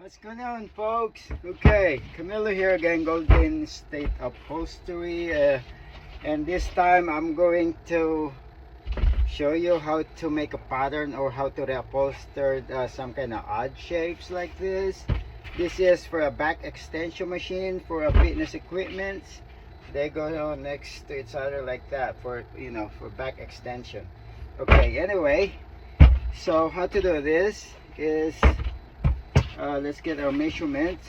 What's going on, folks? Okay, Camilo here again, Golden State Upholstery, and this time I'm going to show you how to make a pattern or how to reupholster some kind of odd shapes like this. This is for a back extension machine for a fitness equipment. They go next to each other like that for for back extension. Okay, anyway, so how to do this is let's get our measurements.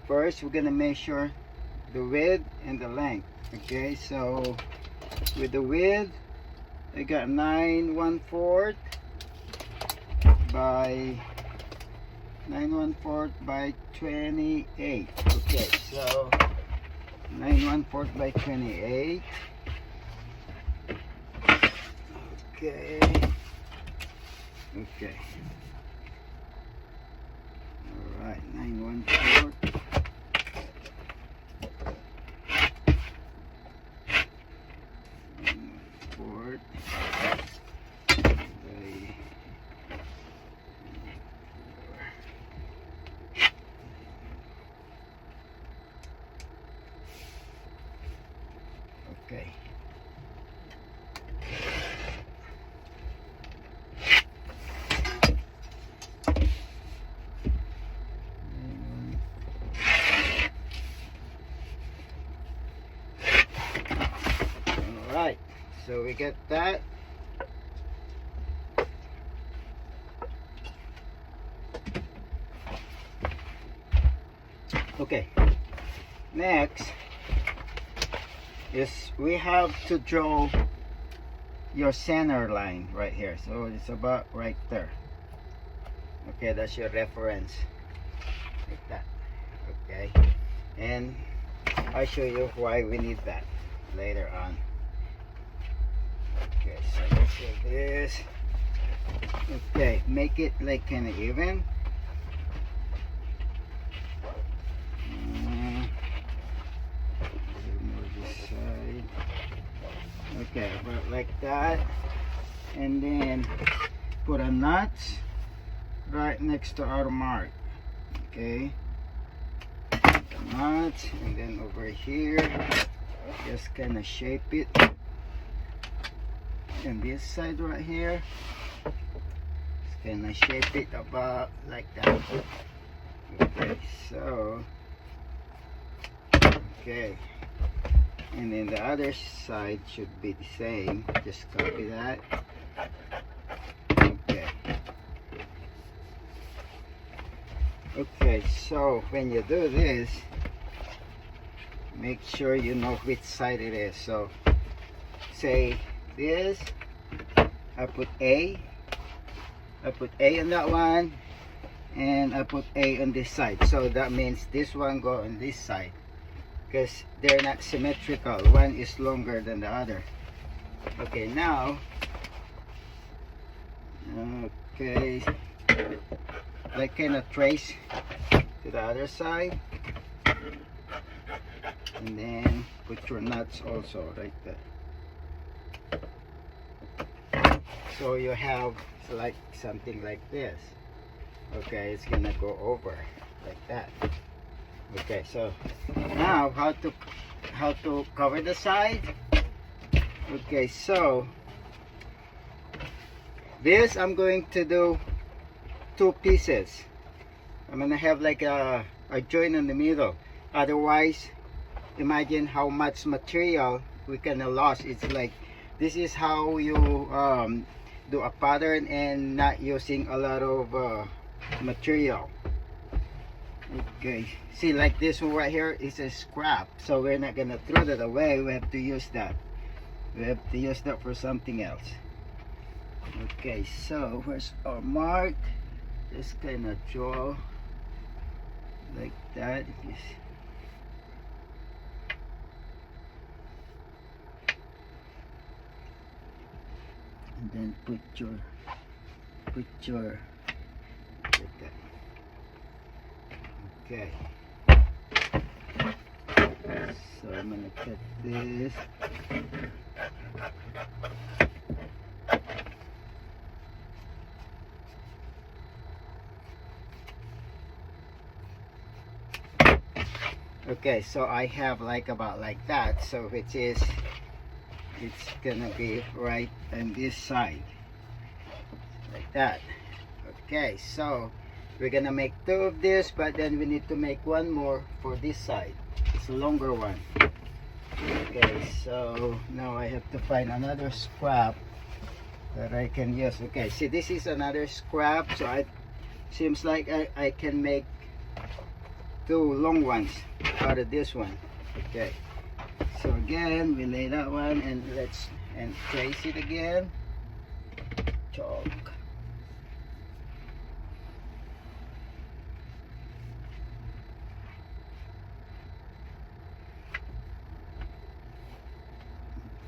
First, we're gonna measure the width and the length. Okay, so with the width, I got 9/1/4 by 9/1/4 by 28. Okay, so 9/1/4 by 28. Okay. Okay. All right, 9/1/4. Okay. All right, so we get that. Okay, next is we have to draw your center line right here. So it's about right there. Okay, that's your reference, like that. Okay, and I'll show you why we need that later on. Okay, so let's do this. Okay, make it like kind of even. Okay, about like that, and then put a nut right next to our mark. Okay, the nut, and then over here just kind of shape it, and this side right here just kind of shape it about like that. Okay, so okay, and then the other side should be the same. Just copy that. Okay. Okay, so when you do this, make sure you know which side it is. So say this, I put A on that one, and I put A on this side. So that means this one go on this side, because they're not symmetrical. One is longer than the other. Okay, now, okay, like kind of trace to the other side, and then put your nuts also right there. So you have like something like this. Okay, it's gonna go over like that. Okay, so now how to cover the side. Okay, so this I'm going to do two pieces. I'm gonna have like a joint in the middle. Otherwise, imagine how much material we can lose. It's like this is how you do a pattern and not using a lot of material. Okay, see, like this one right here is a scrap, so we're not gonna throw that away. We have to use that. We have to use that for something else. Okay, so where's our mark? Just kind of draw like that. And then put your like that. Okay, so I'm gonna cut this. Okay, so I have like about like that, so which is it's gonna be right on this side like that. Okay, so we're gonna make two of this, but then we need to make one more for this side. It's a longer one. Okay, so now I have to find another scrap that I can use. Okay, see, this is another scrap, so it seems like I can make two long ones out of this one. Okay, so again we lay that one and let's trace it again. Chalk.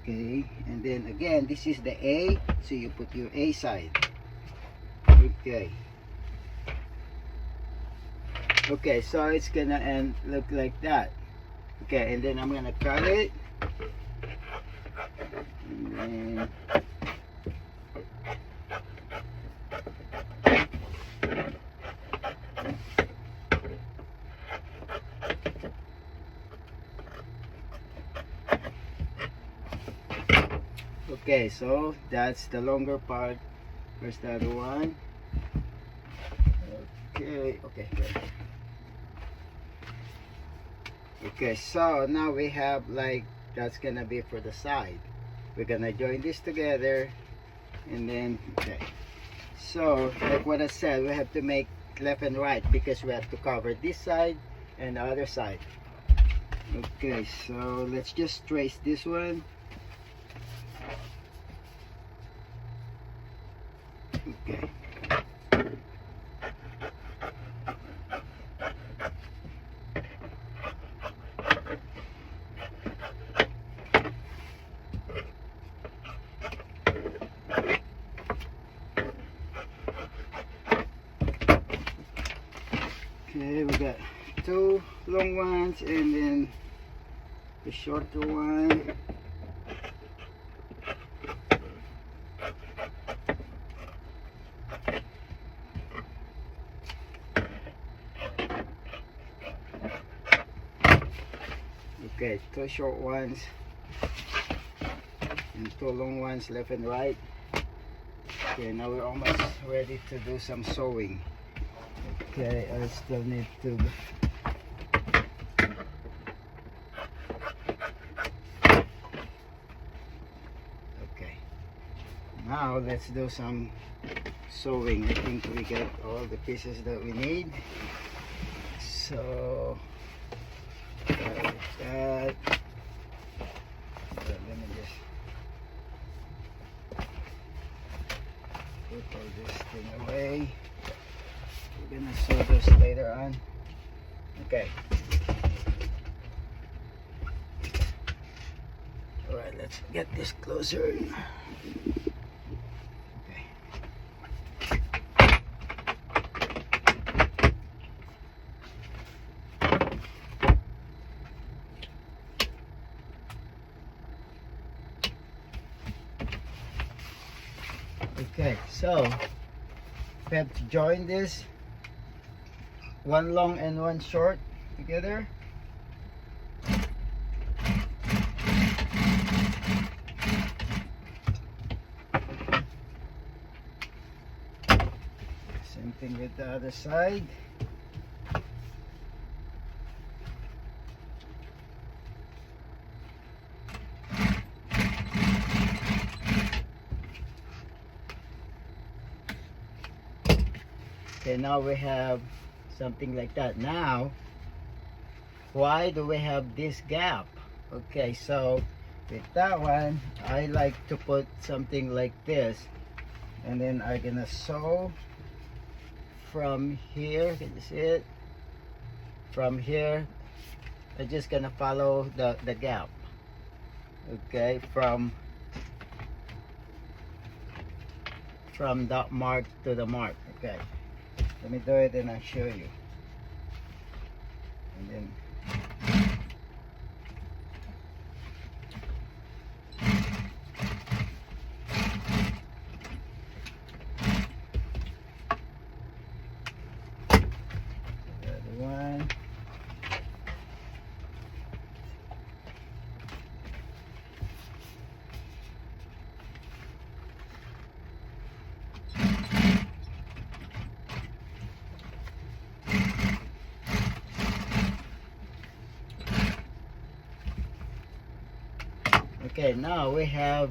Okay, and then again this is the A, so you put your A side. Okay, okay, so it's gonna look like that. Okay, and then I'm gonna cut it, and then okay, so that's the longer part. Where's the other one? Okay, okay, good. Okay, so now we have like, that's gonna be for the side. We're gonna join this together, and then okay, so like what I said, we have to make left and right because we have to cover this side and the other side. Okay, so let's just trace this one. Okay, okay, we got two long ones and then the shorter one. Okay, two short ones and two long ones left and right. Okay, now we're almost ready to do some sewing. Okay, I still need to okay, now let's do some sewing. I think we got all the pieces that we need, so like that. So let me just put all this thing away. We're gonna sew this later on. Okay. Alright, let's get this closer. Okay. Okay, so we have to join this, one long and one short together. Same thing with the other side. Okay, now we have something like that. Now, why do we have this gap? Okay, so with that one, I like to put something like this, and then I'm gonna sew from here. Can you see it? From here, I'm just gonna follow the gap. Okay, from that mark to the mark. Okay, let me do it and I'll show you. And then the other one. Okay, now we have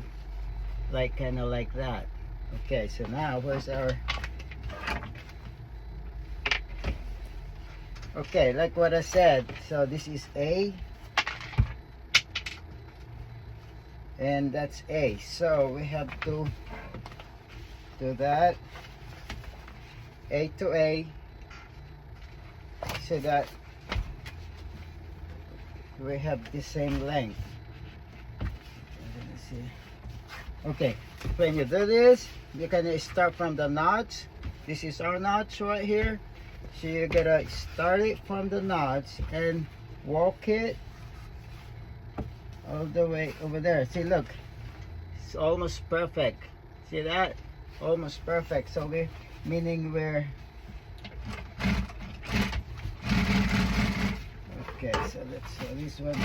like kind of like that. Okay, so now where's our, okay, like what I said, so this is A and that's A, so we have to do that, A to A, so that we have the same length. Let me see. Okay, when you do this, you can start from the notch. This is our notch right here. So you gotta start it from the notch and walk it all the way over there. See, look, it's almost perfect. See that? Almost perfect. So we, meaning we're, okay, so let's, so this one.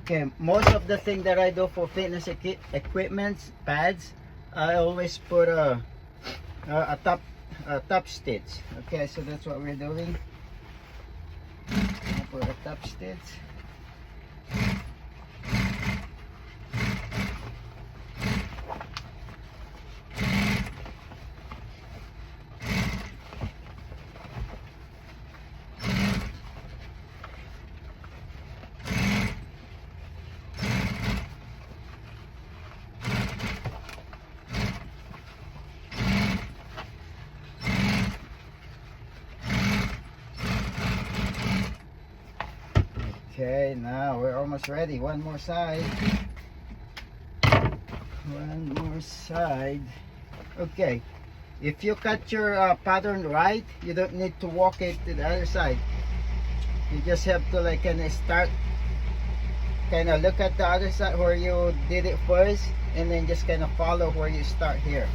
Okay, most of the thing that I do for fitness equipment pads, I always put a top stitch. Okay, so that's what we're doing. I put a top stitch. Okay, now we're almost ready. One more side. One more side. Okay, if you cut your pattern right, you don't need to walk it to the other side. You just have to like kind of start, kind of look at the other side where you did it first, and then just kind of follow where you start here.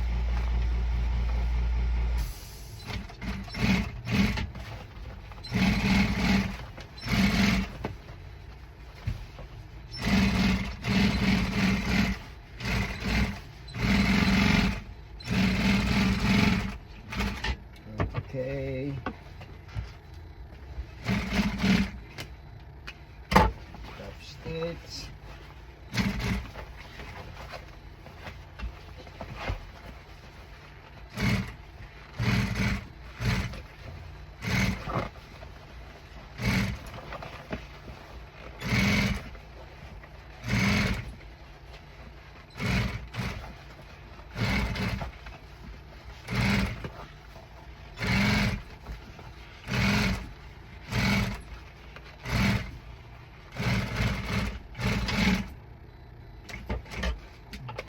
Okay. Top stitch.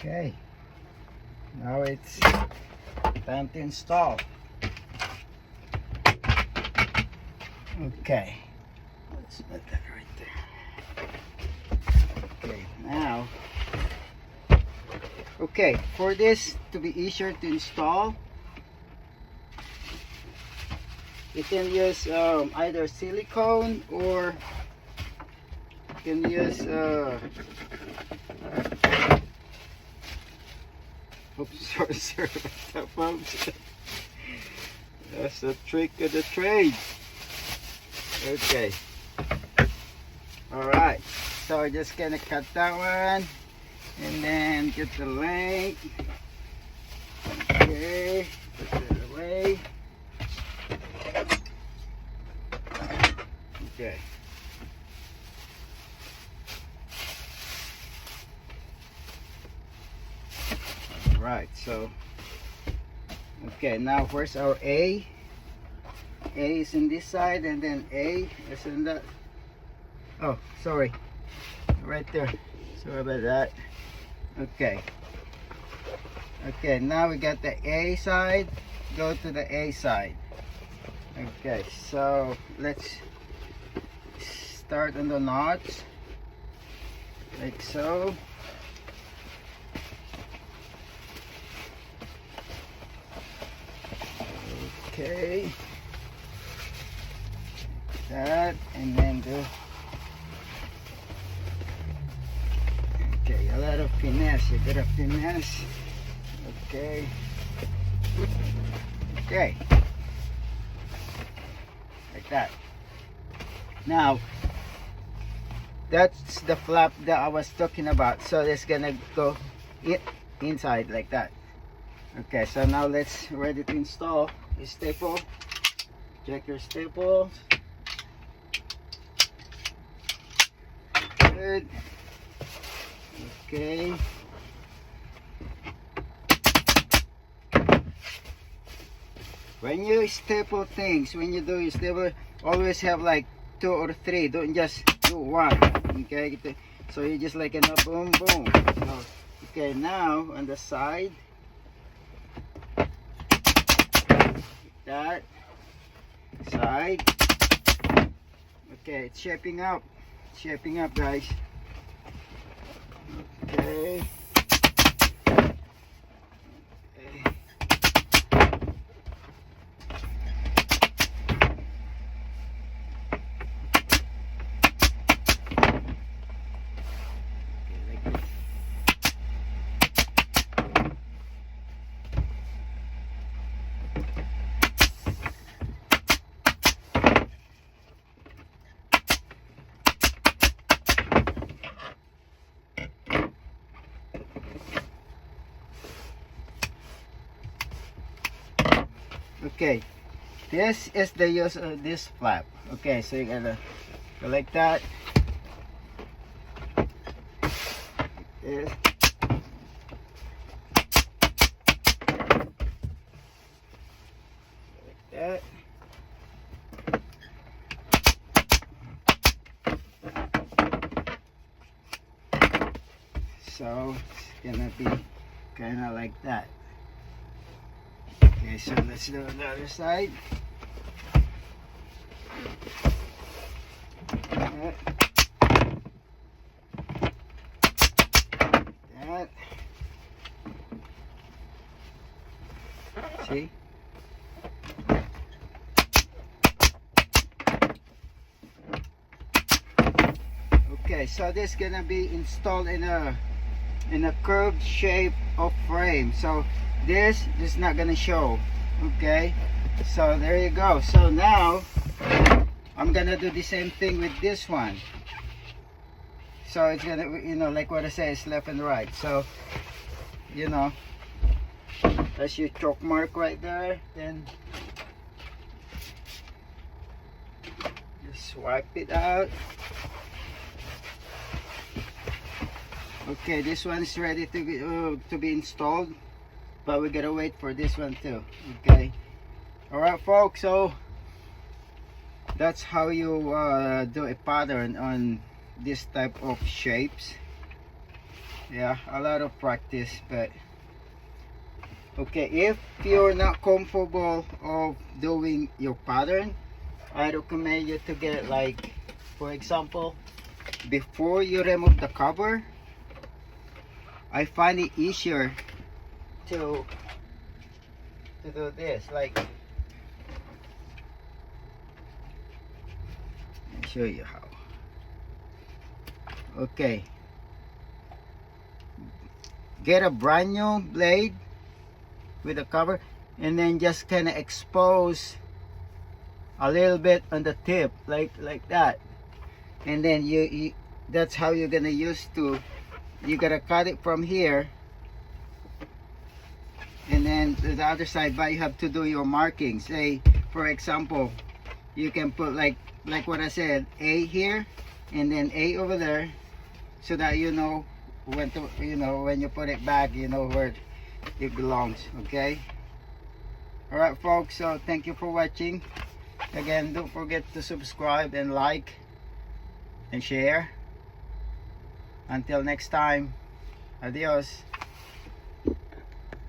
Okay, now it's time to install. Okay, let's put that right there. Okay, now, okay, for this to be easier to install, you can use either silicone or you can use oops, sorry about that, folks. That's the trick of the trade. Okay. Alright. So we're just gonna cut that one and then get the length. Okay. Put it away. Okay. Right, so okay, now where's our A? A is in this side and then A is in that. Oh, sorry, right there. Sorry about that. Okay. Okay, now we got the A side. Go to the A side. Okay, so let's start on the knots like so. Okay, that, and then do lot of finesse. You gotta finesse. Okay. Okay. Like that. Now, that's the flap that I was talking about. So it's gonna go inside like that. Okay, so now let's ready to install the staple. Check your staples. Good. Okay. When you staple things, when you do your staple, always have like 2 or 3. Don't just do one. Okay. So you just like boom, boom. So, okay. Now on the side, like that. Side. Okay, it's shaping up. It's shaping up, guys. Okay. Okay, this is the use of this flap. Okay, so you gotta go like that. Like that. So it's gonna be kind of like that. Okay, so let's do the other side. That. That. See? Okay, so this is gonna be installed in a curved shape of frame. So this is not gonna show. Okay, so there you go. So now I'm gonna do the same thing with this one. So it's gonna, you know, like what I say, it's left and right. So, you know, that's your chalk mark right there. Then just swipe it out. Okay, this one is ready to be installed, but we gotta wait for this one too. Okay, all right, folks. So that's how you do a pattern on this type of shapes. Yeah, a lot of practice, but okay, if you're not comfortable of doing your pattern, I recommend you to get, like, for example, before you remove the cover, I find it easier to do this. Like, let me show you how. Okay, get a brand new blade with a cover, and then just kind of expose a little bit on the tip, like that, and then you that's how you're gonna use to. You gotta cut it from here, and then to the other side, but you have to do your markings. Say, for example, you can put like what I said, A here, and then A over there, so that you know when to, you know, when you put it back, you know where it belongs. Okay, all right, folks. So thank you for watching. Again, don't forget to subscribe and like and share. Until next time, adios.